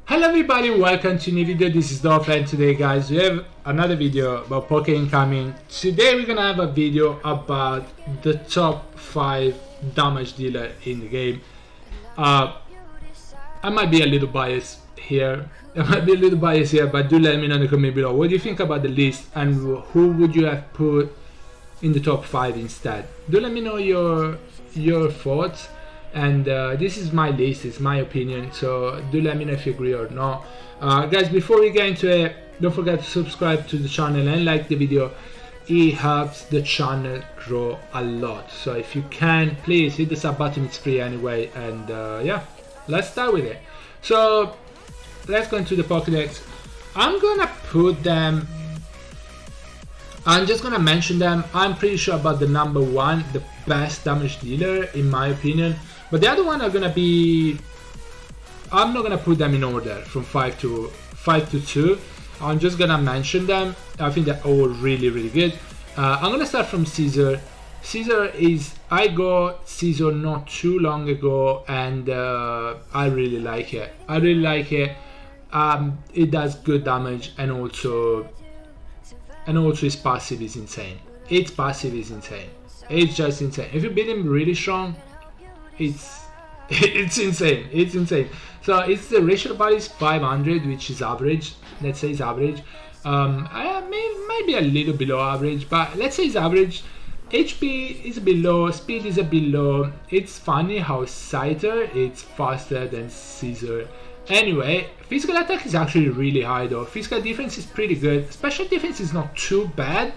Hello everybody, welcome to a new video. This is Dolph, and today guys we have another video about Poké Incoming. Today we're gonna have a video about the top 5 damage dealer in the game. I might be a little biased here, but do let me know in the comment below what do you think about the list and who would you have put in the top 5 instead. Do let me know your thoughts. And this is my list, it's my opinion, so do let me know if you agree or not. Guys, before we get into it, don't forget to subscribe to the channel and like the video. It helps the channel grow a lot, so if you can, please hit the sub button, it's free anyway. And yeah, let's start with it. So let's go into the Pokédex. I'm gonna put them, I'm just gonna mention them. I'm pretty sure about the number 1, the best damage dealer in my opinion. But the other one are gonna be, I'm not gonna put them in order from 5 to 2. I'm just gonna mention them. I think they're all really good. I'm gonna start from Caesar. Caesar is, I got Caesar not too long ago, and I really like it. It does good damage, and also its passive is insane. It's just insane. If you beat him really strong, it's insane. So it's the racial body is 500, which is average. Let's say it's average. Maybe a little below average, but let's say it's average. HP is below, speed is a bit low. It's funny how Scyther it's faster than Caesar. Anyway, physical attack is actually really high though. Physical defense is pretty good. Special defense is not too bad.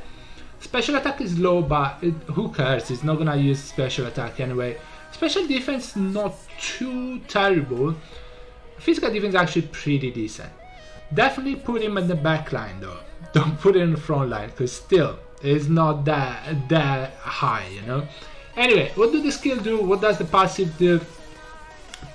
Special attack is low, but who cares? It's not gonna use special attack anyway. Special defense not too terrible. Physical defense actually pretty decent. Definitely put him in the back line though. Don't put it in the front line, because still it's not that high, you know. Anyway, what do the skill do? What does the passive do?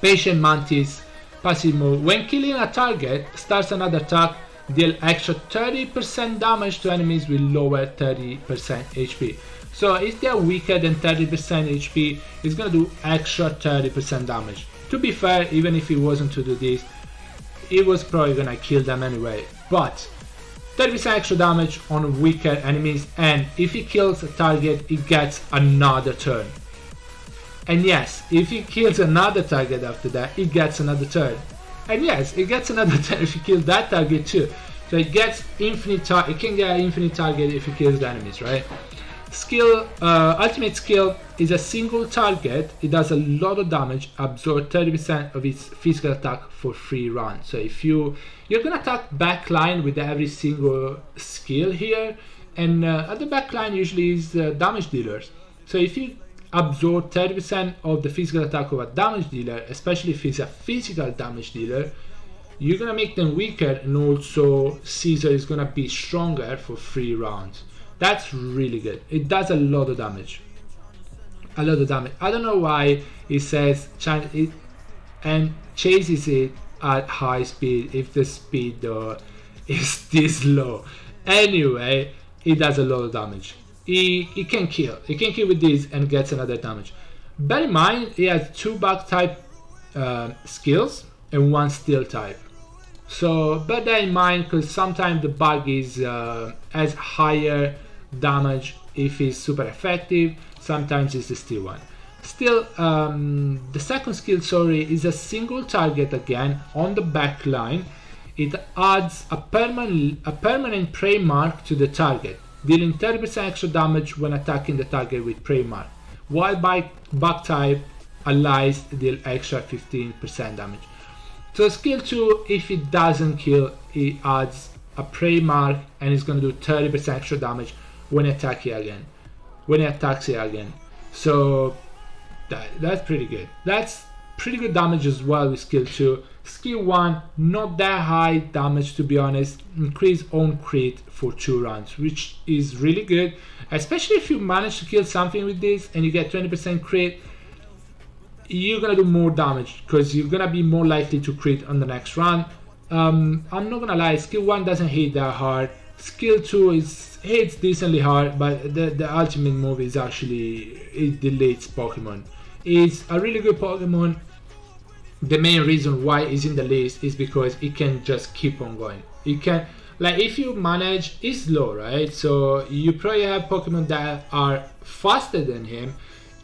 Patient Mantis passive move. When killing a target, starts another attack. Deal extra 30% damage to enemies with lower 30% HP. So if they are weaker than 30% HP, it's gonna do extra 30% damage. To be fair, even if it wasn't to do this, it was probably gonna kill them anyway. But 30% extra damage on weaker enemies, and if it kills a target, it gets another turn. And yes, if it kills another target after that, it gets another turn. And yes, it gets another turn if you kill that target too. So it gets infinite it can get infinite target if it kills the enemies, right? Skill, ultimate skill is a single target. It does a lot of damage, absorb 30% of its physical attack for 3 rounds. So if you're gonna attack backline with every single skill here, and at the backline usually is damage dealers. So if you absorb 30% of the physical attack of a damage dealer, especially if it's a physical damage dealer, you're gonna make them weaker, and also Caesar is gonna be stronger for 3 rounds. That's really good. It does a lot of damage. I don't know why it says and chases it at high speed if the speed is this low. Anyway, it does a lot of damage. It can kill with this and gets another damage. Bear in mind, it has 2 bug type skills and 1 steel type. So bear that in mind, because sometimes the bug is has higher damage if it's super effective. Sometimes it's the steel one. Still, the second skill, is a single target again on the back line. It adds a permanent prey mark to the target, dealing 30% extra damage when attacking the target with prey mark, while bug type allies deal extra 15% damage. So skill 2, if it doesn't kill, it adds a prey mark and it's gonna do 30% extra damage when it attacks it again. So that's pretty good. That's pretty good damage as well with skill 2. Skill 1, not that high damage to be honest. Increase on crit for 2 rounds, which is really good, especially if you manage to kill something with this and you get 20% crit. You're gonna do more damage because you're gonna be more likely to crit on the next round. I'm not gonna lie, skill 1 doesn't hit that hard. Skill 2 hits decently hard, but the ultimate move is actually, it deletes Pokemon. It's a really good Pokemon. the main reason why it's in the list is because it can just keep on going. It can, like, if you manage, it's slow, right? So you probably have Pokemon that are faster than him.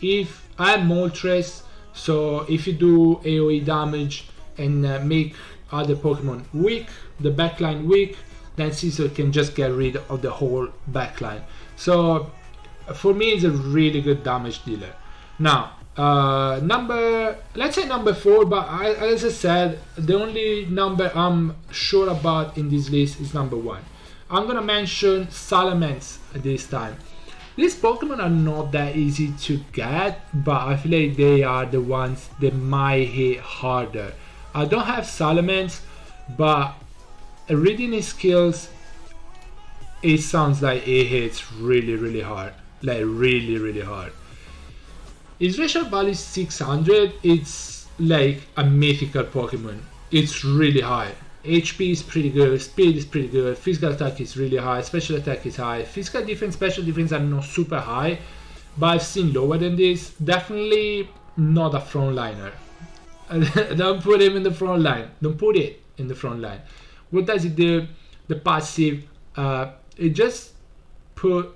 If I have Moltres, so if you do AoE damage and make other Pokemon weak, the backline weak, then Scizor can just get rid of the whole backline. So for me, it's a really good damage dealer. Now, let's say number 4, but as I said, the only number I'm sure about in this list is number 1. I'm gonna mention Salamence this time. These Pokemon are not that easy to get, but I feel like they are the ones that might hit harder. I don't have Salamence, but reading his skills, it sounds like it hits really hard, like really hard. His racial value is 600. It's like a mythical Pokemon. It's really high. HP is pretty good, speed is pretty good, physical attack is really high, special attack is high, physical defense, special defense are not super high, but I've seen lower than this. Definitely not a frontliner. Don't put him in the front line. Don't put it in the front line. What does it do? The passive, it just put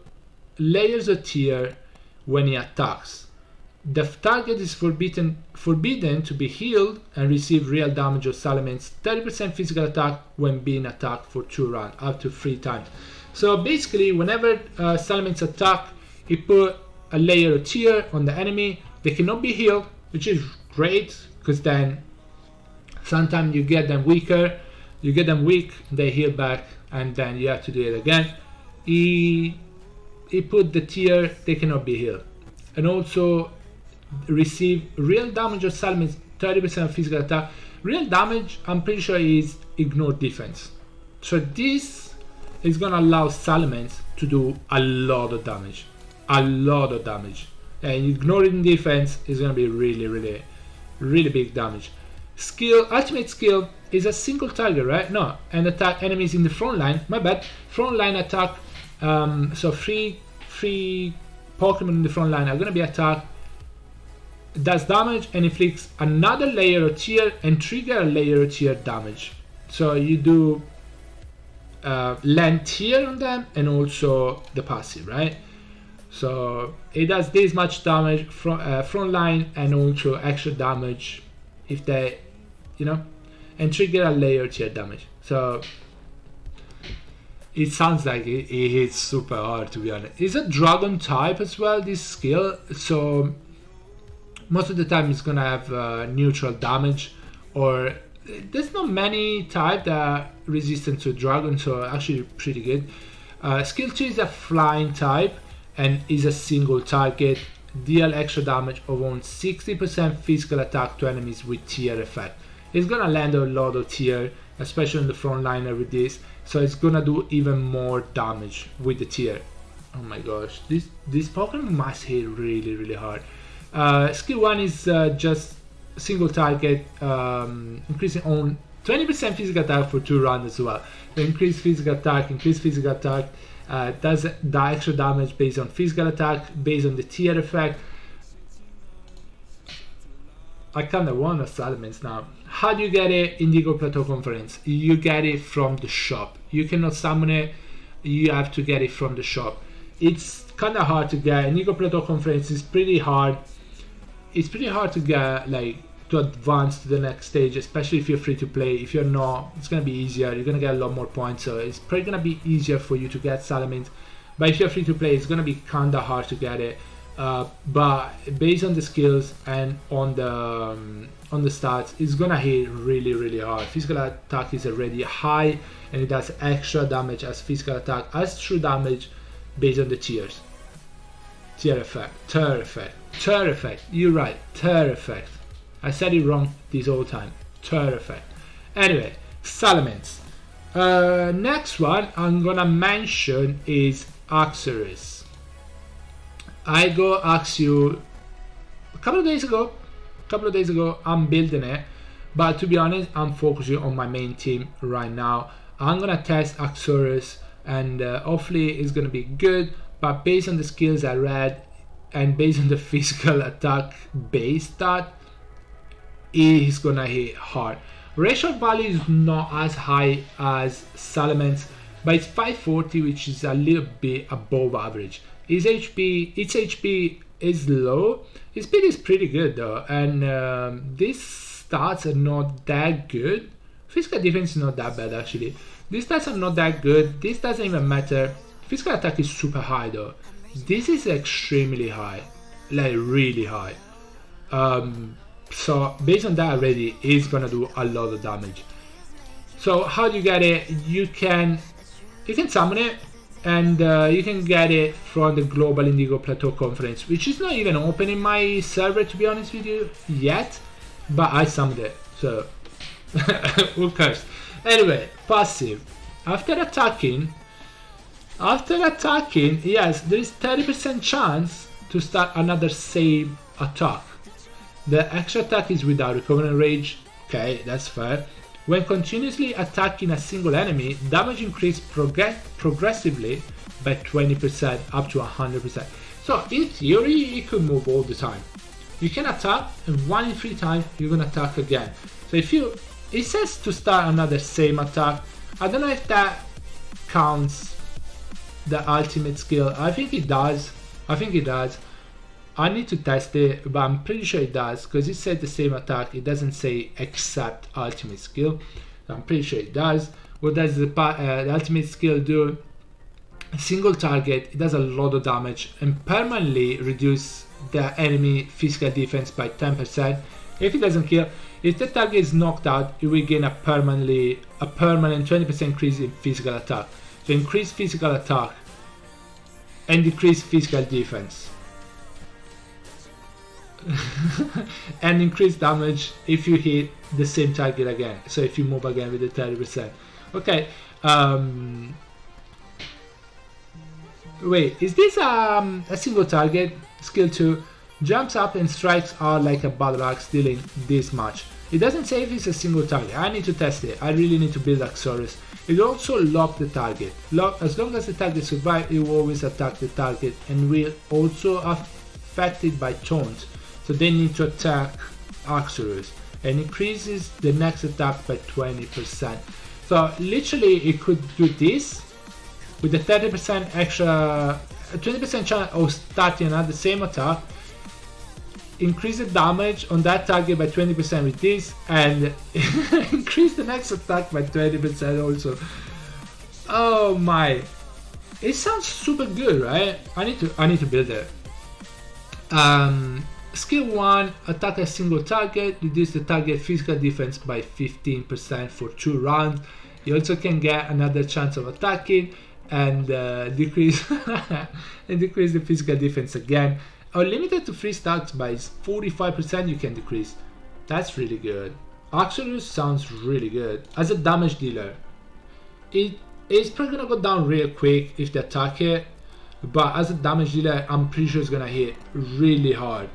layers of tear when he attacks. The target is forbidden to be healed and receive real damage or Salamence 30% physical attack when being attacked for 2 rounds, up to 3 times. So basically, whenever Salamence attack, it put a layer of tear on the enemy. They cannot be healed, which is great, because then sometimes you get them weaker, you get them weak, they heal back, and then you have to do it again. He put the tear, they cannot be healed. And also receive real damage or Salamence 30% physical attack. Real damage, I'm pretty sure, is ignore defense. So this is gonna allow Salamence to do a lot of damage. And ignoring defense is gonna be really big damage. Skill, ultimate skill is a single target, right? No, and attack enemies in the front line. My bad. Front line attack. So three Pokemon in the front line are gonna be attacked. Does damage and inflicts another layer of tear and trigger a layer of tear damage. So you do land tear on them and also the passive, right? So it does this much damage from front line and also extra damage if they, and trigger a layer of tear damage. So it sounds like it hits super hard, to be honest. It's a dragon type as well, this skill, so most of the time it's gonna have neutral damage, or there's not many types that are resistant to dragon, so actually pretty good. Skill 2 is a flying type and is a single target, deal extra damage of on 60% physical attack to enemies with tear effect. It's gonna land a lot of tear, especially in the front liner with this, so it's gonna do even more damage with the tear. Oh my gosh, this Pokemon must hit really hard. Skill 1 is just single target, increasing on 20% physical attack for 2 rounds as well. The increased physical attack does the extra damage based on physical attack, based on the tear effect. I kinda want a Salamence now. How do you get it? Indigo Plateau Conference. You get it from the shop. You cannot summon it, you have to get it from the shop. It's kinda hard to get. Indigo Plateau Conference is pretty hard. It's pretty hard to get, like, to advance to the next stage, especially if you're free to play. If you're not, it's gonna be easier. You're gonna get a lot more points, so it's probably gonna be easier for you to get Salamence. But if you're free to play, it's gonna be kinda hard to get it. But based on the skills and on the stats, it's gonna hit really hard. Physical attack is already high, and it does extra damage as physical attack, as true damage based on the tiers. Tear effect. You're right, tear effect. I said it wrong this whole time. Tear effect. Anyway, Salamence. Next one I'm gonna mention is Axoris. I go ask you a couple of days ago. I'm building it, but to be honest, I'm focusing on my main team right now. I'm gonna test Axoris, and hopefully it's gonna be good. But based on the skills I read and based on the physical attack base stat, is gonna hit hard. Racial value is not as high as Salaman's, but it's 540, which is a little bit above average. Its HP is low. Its speed is pretty good though, and these stats are not that good. Physical defense is not that bad actually. These stats are not that good. This doesn't even matter. Physical attack is super high though. This is extremely high, like really high. So based on that already, it's gonna do a lot of damage. So how do you get it? You can summon it, and you can get it from the Global Indigo Plateau Conference, which is not even open in my server, to be honest with you, yet. But I summoned it, so who cares? Anyway, passive. After attacking, yes, there is 30% chance to start another same attack. The extra attack is without recovering rage. Okay, that's fair. When continuously attacking a single enemy, damage increases progressively by 20% up to 100%. So in theory, it could move all the time. You can attack, and 1 in 3 times you're gonna attack again. So it says to start another same attack. I don't know if that counts the ultimate skill. I think it does. I need to test it, but I'm pretty sure it does, because it said the same attack. It doesn't say except ultimate skill. I'm pretty sure it does. What does the ultimate skill do? A single target, it does a lot of damage and permanently reduce the enemy physical defense by 10%. If it doesn't kill, if the target is knocked out, it will gain a permanent 20% increase in physical attack. So increase physical attack and decrease physical defense. And increase damage if you hit the same target again. So if you move again with the 30%. Okay. Wait, is this a single target? Skill 2 jumps up and strikes out like a battle axe, dealing this much. It doesn't say if it's a single target. I need to test it. I really need to build Axoris. It will also lock the target. As long as the target survives, it will always attack the target and will also affected by taunts. So they need to attack Axoris, and increases the next attack by 20%. So literally it could do this with the 30% extra, 20% chance of starting another same attack, increase the damage on that target by 20% with this, and increase the next attack by 20% also. Oh my, it sounds super good, right? I need to build it. Skill 1, attack a single target, reduce the target physical defense by 15% for 2 rounds. You also can get another chance of attacking and decrease the physical defense again. Limited to 3 stats by 45% you can decrease. That's really good. Axoris sounds really good. As a damage dealer, it's probably gonna go down real quick if they attack it, but as a damage dealer, I'm pretty sure it's gonna hit really hard.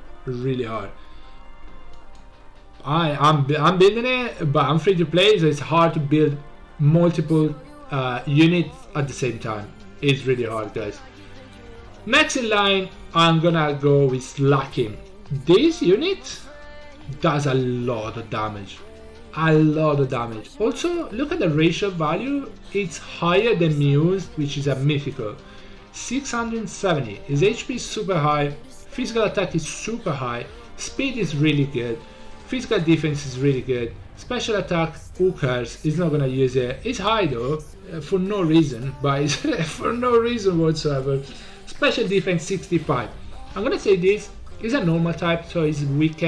I'm building it, but I'm free to play, so it's hard to build multiple units at the same time. It's really hard, guys. Next in line, I'm gonna go with Slacking. This unit does a lot of damage. Also, look at the ratio value. It's higher than Muse, which is a mythical. 670. His HP is super high. Physical attack is super high. Speed is really good. Physical defense is really good. Special attack, who cares? He's not gonna use it. It's high though, for no reason, but it's for no reason whatsoever. Special defense 65. I'm gonna say this is a normal type, so he's weak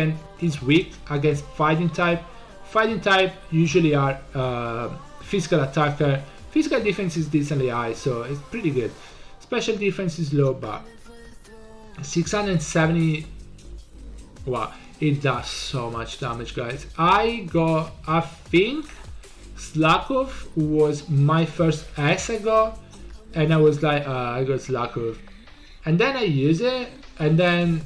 against fighting type. Fighting type usually are physical attacker. Physical defense is decently high, so it's pretty good. Special defense is low, but 670. Wow, it does so much damage, guys. I think Slakov was my first S I got, and I was like, I got Slakov, and then I used it, and then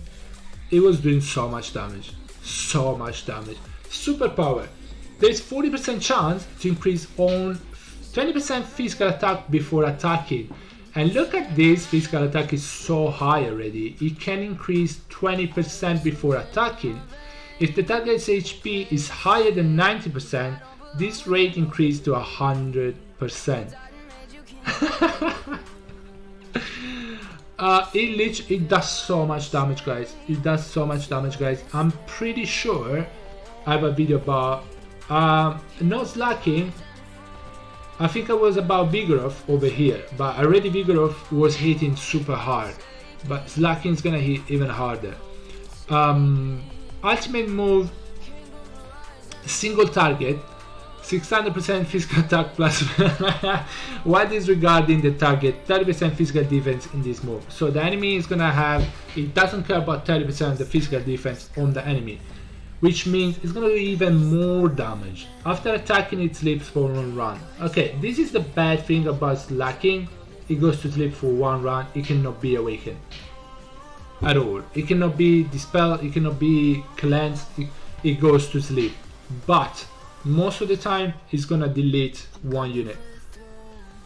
it was doing so much damage. Superpower. There's 40% chance to increase on 20% physical attack before attacking. And look at this, physical attack is so high already. It can increase 20% before attacking. If the target's HP is higher than 90%, this rate increases to 100%. It does so much damage, guys. It does so much damage, guys. I'm pretty sure I have a video about no slacking. I think I was about Vigoroth over here, but already Vigoroth was hitting super hard, but slacking is gonna hit even harder. Ultimate move, single target, 600% physical attack plus while disregarding the target, 30% physical defense in this move. So the enemy is gonna have, it doesn't care about 30% of the physical defense on the enemy, which means it's gonna do even more damage. After attacking, it sleeps for 1 run. Okay, this is the bad thing about slacking. It goes to sleep for 1 run. It cannot be awakened at all. It cannot be dispelled. It cannot be cleansed. It goes to sleep. But most of the time, it's gonna delete 1 unit.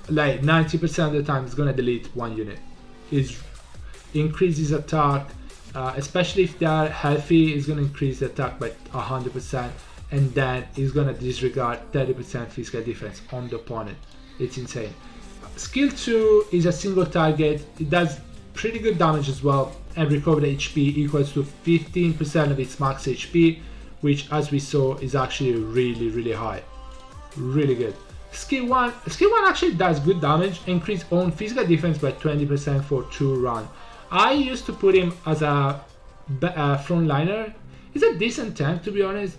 Like 90% of the time, it's gonna delete 1 unit. It increases attack. Especially if they are healthy, it's going to increase the attack by 100%, and then it's going to disregard 30% physical defense on the opponent. It's insane. Skill 2 is a single target. It does pretty good damage as well, and recovered HP equals to 15% of its max HP, which, as we saw, is actually really high. Really good. Skill 1 actually does good damage. Increase own physical defense by 20% for 2 rounds. I used to put him as a frontliner. He's a decent tank, to be honest,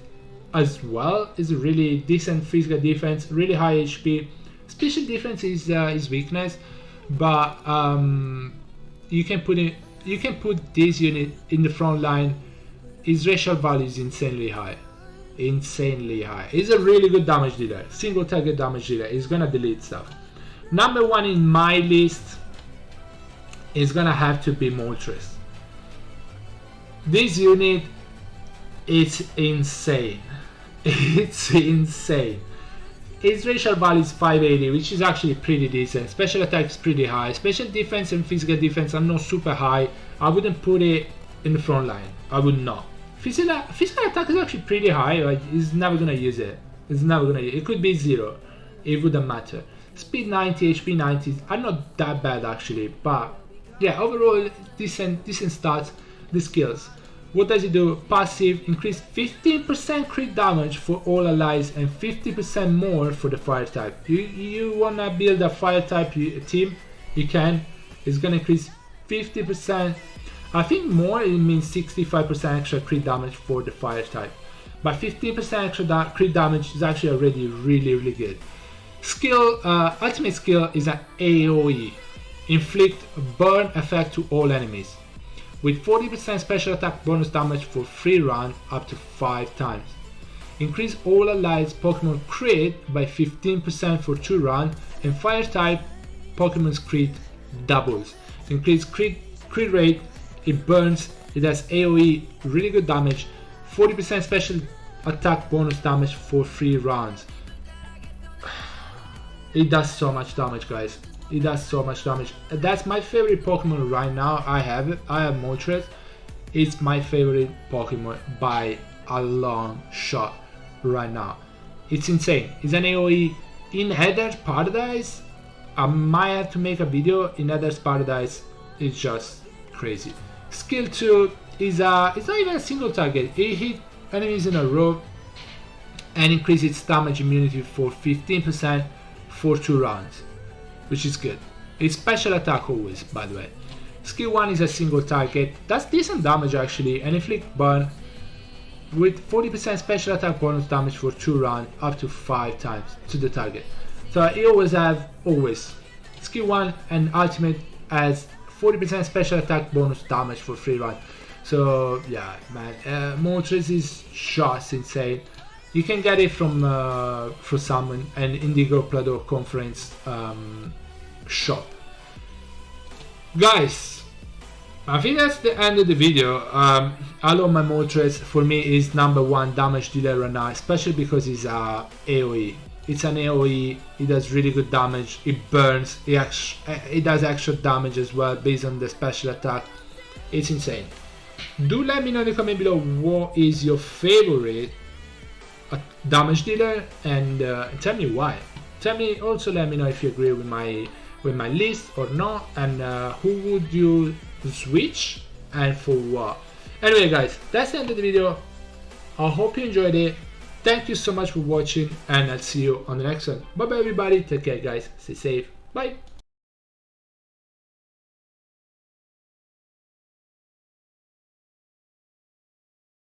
as well. He's a really decent physical defense, really high HP. Special defense is his weakness, but you can put this unit in the front line. His racial value is insanely high. He's a really good damage dealer, single target damage dealer. He's gonna delete stuff. Number 1 in my list is gonna have to be Moltres. This unit, it's insane. It's insane. Its racial value is 580, which is actually pretty decent. Special attack is pretty high. Special defense and physical defense are not super high. I wouldn't put it in the front line. I would not. Physical attack is actually pretty high. Like, he's never gonna use it. It could be 0. It wouldn't matter. Speed 90, HP 90 are not that bad actually, but yeah, overall decent stats. The skills. What does it do? Passive, increase 15% crit damage for all allies and 50% more for the fire type. You wanna build a fire type team? You can. It's gonna increase 50%. I think more, it means 65% extra crit damage for the fire type. But 15% extra crit damage is actually already really good. Skill, ultimate skill is an AoE. Inflict burn effect to all enemies. With 40% special attack bonus damage for 3 rounds up to 5 times. Increase all allies Pokemon crit by 15% for 2 rounds, and fire type Pokemon's crit doubles. Increase crit rate, it burns, it has AoE, really good damage, 40% special attack bonus damage for 3 rounds. It does so much damage, guys. It does so much damage. That's my favorite Pokemon right now. I have Moltres. It's my favorite Pokemon by a long shot right now. It's insane. It's an AoE in Heather's Paradise. I might have to make a video in Heather's Paradise. It's just crazy. Skill 2 is it's not even a single target. It hit enemies in a row and increase its damage immunity for 15% for 2 rounds, which is good. It's special attack always, by the way. Skill 1 is a single target. That's decent damage actually, and inflict burn with 40% special attack bonus damage for 2 rounds up to 5 times to the target. So you always have skill 1 and ultimate as 40% special attack bonus damage for 3 rounds. So yeah, man, Moltres is just insane. You can get it from someone, an Indigo Plateau Conference shop. Guys, I think that's the end of the video. I love my Moltres. For me, is number 1 damage dealer right now, especially because it's AoE. It's an AoE. It does really good damage. It burns. It does extra damage as well based on the special attack. It's insane. Do let me know in the comment below what is your favorite damage dealer, and tell me why. Let me know if you agree with my list or not, and who would you switch and for what. Anyway guys, that's the end of the video. I hope you enjoyed it. Thank you so much for watching, and I'll see you on the next one. Bye bye everybody, take care guys, stay safe, bye.